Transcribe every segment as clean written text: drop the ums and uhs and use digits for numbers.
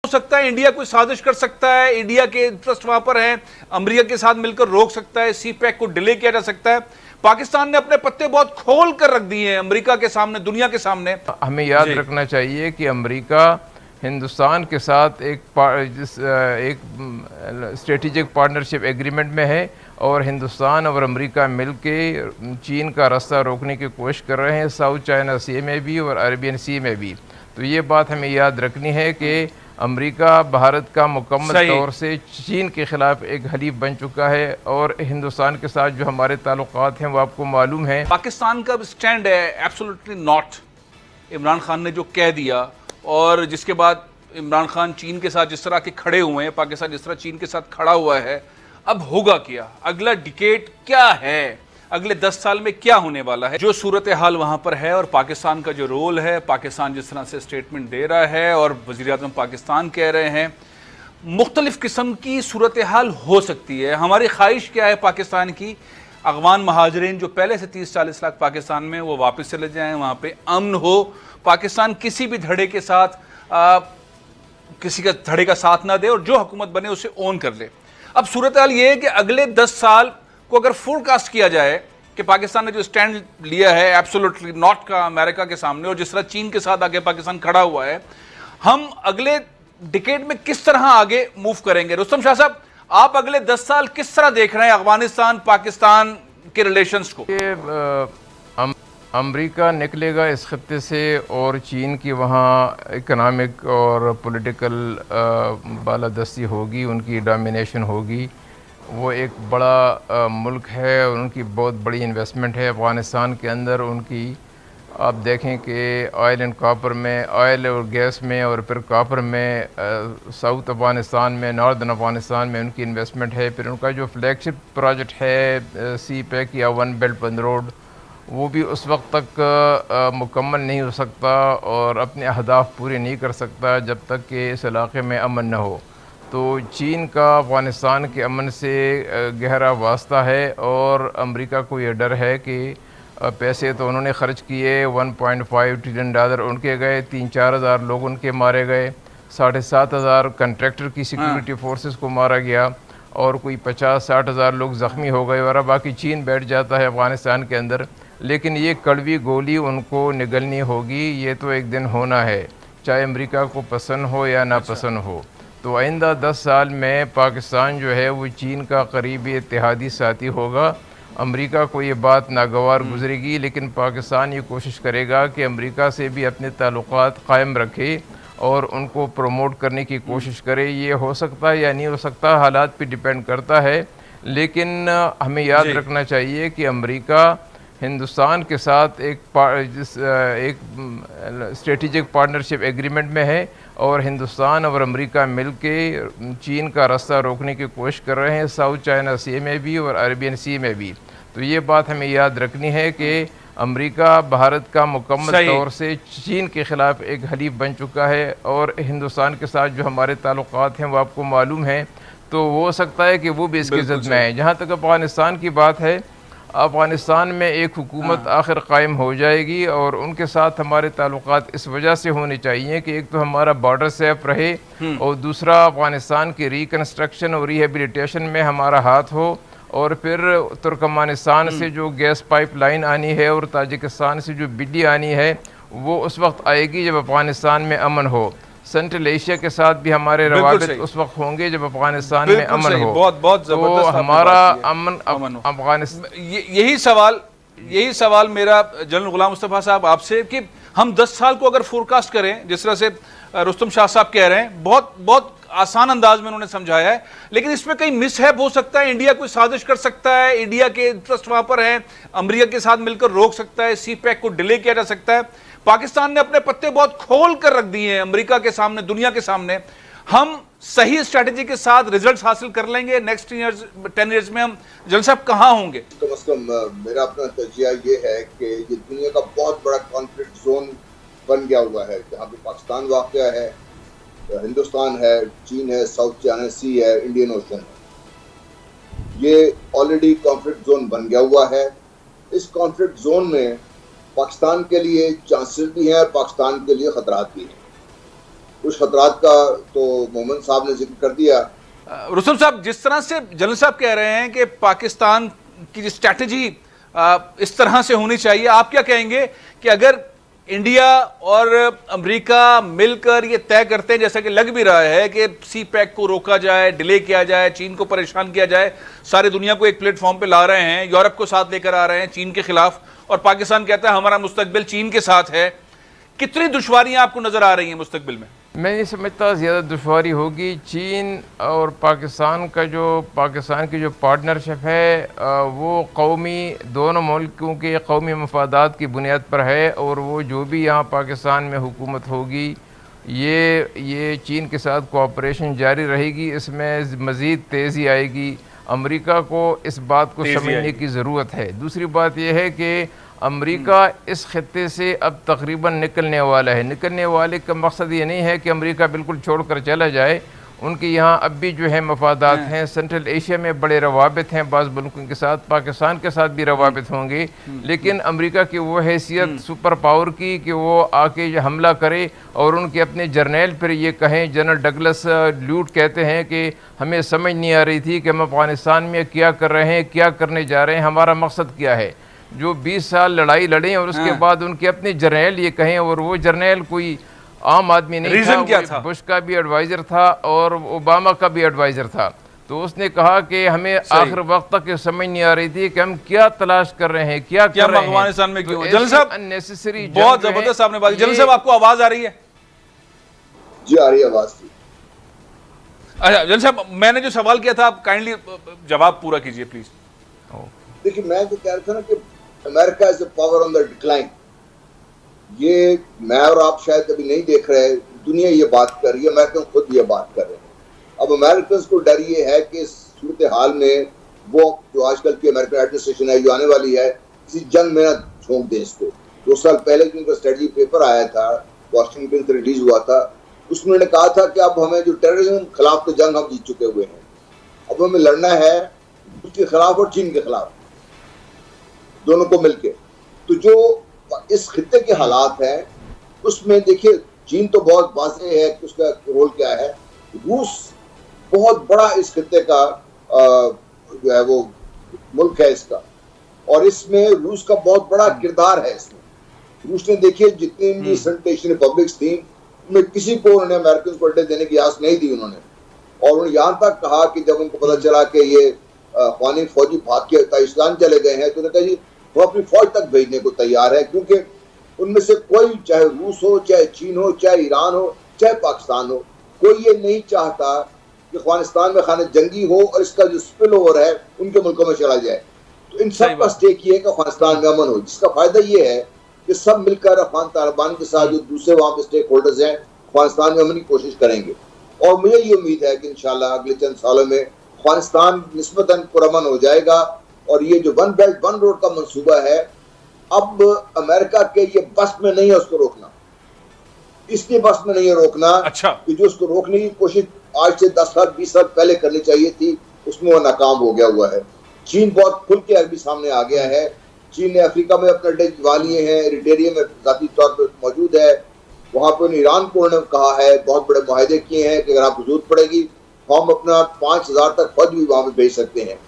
हो सकता है इंडिया कोई साजिश कर सकता है, इंडिया के इंटरेस्ट वहां पर है, अमेरिका के साथ मिलकर रोक सकता है, सी पैक को डिले किया जा सकता है। पाकिस्तान ने अपने पत्ते बहुत खोल कर रख दिए हैं अमेरिका के सामने, दुनिया के सामने। हमें याद रखना चाहिए कि अमेरिका हिंदुस्तान के साथ एक स्ट्रेटेजिक पार्टनरशिप एग्रीमेंट में है और हिंदुस्तान और अमेरिका मिलके चीन का रास्ता रोकने की कोशिश कर रहे हैं, साउथ चाइना सी में भी और अरेबियन सी में भी। तो ये बात हमें याद रखनी है कि अमेरिका भारत का मुकम्मल तौर से चीन के ख़िलाफ़ एक हलीफ बन चुका है और हिंदुस्तान के साथ जो हमारे ताल्लुकात हैं वो आपको मालूम है। पाकिस्तान का स्टैंड है एब्सोल्युटली नॉट, इमरान खान ने जो कह दिया, और जिसके बाद इमरान खान चीन के साथ जिस तरह के खड़े हुए हैं, पाकिस्तान जिस तरह चीन के साथ खड़ा हुआ है, अब होगा क्या, अगला डिकेड क्या है, अगले 10 साल में क्या होने वाला है, जो सूरत हाल वहां पर है और पाकिस्तान का जो रोल है, पाकिस्तान जिस तरह से स्टेटमेंट दे रहा है और वज़ीर आज़म पाकिस्तान कह रहे हैं, मुख्तलिफ किस्म की सूरत हाल हो सकती है। हमारी ख्वाहिश क्या है पाकिस्तान की, अगवान महाजरीन जो पहले से 30-40 लाख पाकिस्तान में, वो वापस चले जाएं, वहाँ पे अमन हो, पाकिस्तान किसी भी धड़े के साथ किसी का धड़े का साथ ना दे और जो हुकूमत बने उसे ओन कर ले। अब सूरत हाल ये है कि अगले 10 साल को अगर फोरकास्ट किया जाए कि पाकिस्तान ने जो स्टैंड लिया है एब्सोल्युटली नॉट का अमेरिका के सामने, और जिस तरह चीन के साथ आगे पाकिस्तान खड़ा हुआ है, हम अगले डिकेड में किस तरह आगे मूव करेंगे। रुस्तम शाह साहब, आप अगले 10 साल किस तरह देख रहे हैं अफगानिस्तान पाकिस्तान के रिलेशंस को? अमेरिका निकलेगा इस खत्ते से और चीन की वहाँ इकनॉमिक और पॉलिटिकल बालादस्ती होगी, उनकी डोमिनेशन होगी। वो एक बड़ा मुल्क है और उनकी बहुत बड़ी इन्वेस्टमेंट है अफ़गानिस्तान के अंदर। उनकी आप देखें कि ऑयल एंड कॉपर में, ऑयल और गैस में और फिर कॉपर में साउथ अफ़गानिस्तान में, नॉर्दर्न अफ़गानिस्तान में उनकी इन्वेस्टमेंट है। फिर उनका जो फ्लैगशिप प्रोजेक्ट है सी पैक या वन बेल्ट वन रोड, वो भी उस वक्त तक मुकम्मल नहीं हो सकता और अपने अहदाफ पूरे नहीं कर सकता जब तक कि इस इलाक़े में अमन न हो। तो चीन का अफ़गानिस्तान के अमन से गहरा वास्ता है और अमेरिका को ये डर है कि पैसे तो उन्होंने ख़र्च किए, 1.5 ट्रिलियन डॉलर उनके गए, 3-4 हज़ार लोग उनके मारे गए, 7,500 कंट्रैक्टर की सिक्योरिटी फोर्सेस को मारा गया और कोई 50-60 हज़ार लोग ज़ख्मी हो गए और बाकी चीन बैठ जाता है अफ़गानिस्तान के अंदर। लेकिन ये कड़वी गोली उनको निगलनी होगी, ये तो एक दिन होना है, चाहे अमेरिका को पसंद हो या ना पसंद हो। तो आइंदा 10 साल में पाकिस्तान जो है वो चीन का करीबी इत्तेहादी साथी होगा। अमेरिका को ये बात नागवार गुजरेगी, लेकिन पाकिस्तान ये कोशिश करेगा कि अमेरिका से भी अपने ताल्लुकात कायम रखे और उनको प्रमोट करने की कोशिश करे। ये हो सकता है या नहीं हो सकता, हालात पे डिपेंड करता है। लेकिन हमें याद रखना चाहिए कि अमेरिका हिंदुस्तान के साथ एक स्ट्रेटेजिक पार्टनरशिप एग्रीमेंट में है और हिंदुस्तान और अमेरिका मिलके चीन का रास्ता रोकने की कोशिश कर रहे हैं, साउथ चाइना सी में भी और अरेबियन सी में भी। तो ये बात हमें याद रखनी है कि अमेरिका भारत का मुकम्मल तौर से चीन के ख़िलाफ़ एक हलीफ बन चुका है और हिंदुस्तान के साथ जो हमारे ताल्लुकात हैं वो आपको मालूम है। तो हो सकता है कि वो भी इसकी ज़द में है। जहाँ तक अफ़गानिस्तान की बात है, अफ़गानिस्तान में एक हुकूमत आखिर कायम हो जाएगी और उनके साथ हमारे ताल्लुकात इस वजह से होने चाहिए कि एक तो हमारा बॉर्डर सेफ रहे और दूसरा अफ़गानिस्तान की रिकन्स्ट्रक्शन और रिहेबिलिटेशन में हमारा हाथ हो। और फिर तुर्कमानिस्तान से जो गैस पाइपलाइन आनी है और ताजिकिस्तान से जो बिजली आनी है वो उस वक्त आएगी जब अफ़गानिस्तान में अमन हो। सेंट्रल एशिया के साथ भी हमारे रवाबित उस वक्त होंगे जब अफगानिस्तान में अमन हो। बहुत तो हमारा अमन अफगानिस्तान, यही सवाल मेरा जनरल गुलाम मुस्तफा साहब आपसे कि हम 10 साल को अगर फोरकास्ट करें, जिस तरह से रुस्तम शाह साहब कह रहे हैं, बहुत आसान अंदाज में उन्होंने समझाया है, लेकिन इसमें कहीं मिसहैप हो सकता है, इंडिया कोई साजिश कर सकता है, इंडिया के इंटरेस्ट वहां पर है, अमेरिका के साथ मिलकर रोक सकता है, सी पैक को डिले किया जा सकता है। पाकिस्तान ने अपने पत्ते बहुत खोल कर रख दिए हैं अमेरिका के सामने, दुनिया के सामने। हम सही स्ट्रैटेजी के साथ रिजल्ट्स हासिल कर लेंगे नेक्स्ट 10 ईयर्स में, हम जनरल साहब कहां होंगे? कम से कम मेरा अपना तजिया ये है कि ये दुनिया का बहुत बड़ा कॉन्फ्लिक्ट जोन बन गया हुआ है, जहाँ पे पाकिस्तान वाक़या है, हिंदुस्तान है, चीन है, साउथ चाइना सी है, इंडियन ओशन है। ये ऑलरेडी कॉन्फ्लिक्ट जोन बन गया हुआ है। इस कॉन्फ्लिक्ट जोन में पाकिस्तान के लिए चांसेस भी हैं और पाकिस्तान के लिए खतरात भी हैं। कुछ खतरात का तो मोहम्मद साहब ने जिक्र कर दिया। रुस्तम साहब, जिस तरह से जनरल साहब कह रहे हैं कि पाकिस्तान की जो स्ट्रैटेजी इस तरह से होनी चाहिए, आप क्या कहेंगे कि अगर इंडिया और अमेरिका मिलकर ये तय करते हैं, जैसा कि लग भी रहा है कि सी पैक को रोका जाए, डिले किया जाए, चीन को परेशान किया जाए, सारी दुनिया को एक प्लेटफॉर्म पे ला रहे हैं, यूरोप को साथ लेकर आ रहे हैं चीन के खिलाफ, और पाकिस्तान कहता है हमारा मुस्तकबिल चीन के साथ है, कितनी दुश्वारियां आपको नजर आ रही हैं मुस्तकबिल में? मैं नहीं समझता ज़्यादा दुश्वारी होगी। चीन और पाकिस्तान की जो पार्टनरशिप है वो कौमी, दोनों मुल्कों के कौमी मफादात की बुनियाद पर है, और वो जो भी यहाँ पाकिस्तान में हुकूमत होगी ये चीन के साथ कोऑपरेशन जारी रहेगी। इसमें मज़ीद तेज़ी आएगी। अमेरिका को इस बात को समझने की ज़रूरत है। दूसरी बात यह है कि अमेरिका इस खत्ते से अब तकरीबन निकलने वाला है। निकलने वाले का मकसद ये नहीं है कि अमेरिका बिल्कुल छोड़कर चला जाए। उनके यहाँ अब भी जो है मफादात हैं। सेंट्रल एशिया में बड़े रवाबित हैं बाज़ मुल्कों के साथ, पाकिस्तान के साथ भी रवाबित होंगे, लेकिन अमेरिका की वो हैसियत सुपर पावर की कि वो आके हमला करे और उनके अपने जर्नैल पर ये कहें, जनरल डगलस ल्यूट कहते हैं कि हमें समझ नहीं आ रही थी कि हम अफ़गानिस्तान में क्या कर रहे हैं, क्या करने जा रहे हैं, हमारा मकसद क्या है। जो 20 साल लड़ाई लड़े और उसके बाद उनके अपने जर्नैल ये कहें, और वो जर्नैल कोई आम आदमी नहीं था, बुश का भी एडवाइज़र था और ओबामा का भी एडवाइज़र था। तो उसने कहा कि हमें आखिर वक्त तक समझ नहीं आ रही थी कि हम क्या तलाश कर रहे हैं, क्या कर रहे हैं, अफगानिस्तान में क्यों। तो जनरल साहब, अननेसेसरी बहुत जबरदस्त आपने बात। जनरल साहब, आपको आवाज आ रही है? जी आ रही है आवाज। अच्छा जनरल साहब, मैंने जो सवाल किया था आप काइंडली जवाब पूरा कीजिए प्लीज। देखिए, मैं तो कह रहा था ना कि America is a power on the decline. ये मैं और आप शायद अभी नहीं देख रहे, दुनिया ये बात कर रही है, अमेरिकन खुद ये बात कर रहे हैं। अब अमेरिकन को डर ये है कि इस सूरत हाल में वो जो आजकल की अमेरिकन एडमिनिस्ट्रेशन है जो आने वाली है, किसी जंग में ना झोंक दे इसको। 2 साल पहले जो उनका स्ट्रेटजी पेपर आया था, वाशिंगटन से रिलीज हुआ था, उसमें उन्होंने कहा था कि अब हमें जो टेररिज्म खिलाफ तो जंग हम जीत चुके हुए हैं, अब हमें लड़ना है उसके खिलाफ और चीन के खिलाफ, दोनों को मिलके। तो जो इस खित्ते के हालात हैं उसमें देखिए, चीन तो बहुत वाज़ेह है कि उसका रोल क्या है। रूस बहुत बड़ा इस खित्ते का जो है वो मुल्क है इसका, और इसमें रूस का बहुत बड़ा किरदार है। इसमें रूस ने देखिए जितनी भी सेंट्रल एशियन रिपब्लिक्स थी उनमें किसी को उन्होंने अमेरिकन को अड्डे देने की आस नहीं दी उन्होंने। और उन्होंने यहाँ तक कहा कि जब उनको पता चला कि ये अफगानी फौजी भाग के ताइस्तान चले गए हैं, तो उन्होंने कहा जी वो अपनी फौज तक भेजने को तैयार है, क्योंकि उनमें से कोई, चाहे रूस हो, चाहे चीन हो, चाहे ईरान हो, चाहे पाकिस्तान हो, कोई ये नहीं चाहता कि अफगानिस्तान में खाना जंगी हो और इसका जो स्पिल ओवर है उनके मुल्कों में चला जाए। तो इन सब का स्टेक ये है कि अफगानिस्तान में अमन हो, जिसका फायदा ये है कि सब मिलकर अफगान तालिबान के साथ जो दूसरे वहाँ पे स्टेक होल्डर्स हैं अफगानिस्तान में अमन की कोशिश करेंगे। और मुझे ये उम्मीद है कि इंशाल्लाह अगले चंद सालों में अफगानिस्तान निस्बतन पुरअमन हो जाएगा। और ये जो वन बेल्ट वन रोड का मंसूबा है, अब अमेरिका के ये बस में नहीं है उसको रोकना, इसके बस में नहीं है रोकना। अच्छा। कि जो उसको रोकने की कोशिश आज से 10 साल 20 साल पहले करनी चाहिए थी, उसमें वो नाकाम हो गया हुआ है। चीन बहुत खुल के अभी सामने आ गया है। चीन ने अफ्रीका में अपने अड्डे जमा लिए हैं, एरिट्रिया में जाती तौर पर मौजूद है, वहाँ पर ईरान को उन्होंने कहा है, बहुत बड़े मुआहदे किए हैं कि अगर आपको जरूरत पड़ेगी हम अपना 5000 तक फौज भी वहाँ पे भेज सकते हैं।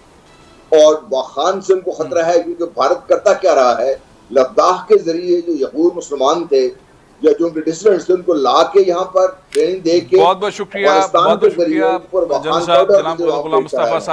और वाखान से उनको खतरा है, क्योंकि भारत करता क्या रहा है, लद्दाख के जरिए जो यहूद मुसलमान थे या जो उनके डिसिडेंट्स थे उनको ला के यहाँ पर ट्रेनिंग दे के, बहुत बहुत शुक्रिया, बहुत बहुत शुक्रिया जनाब गुलाम मुस्तफा साहब।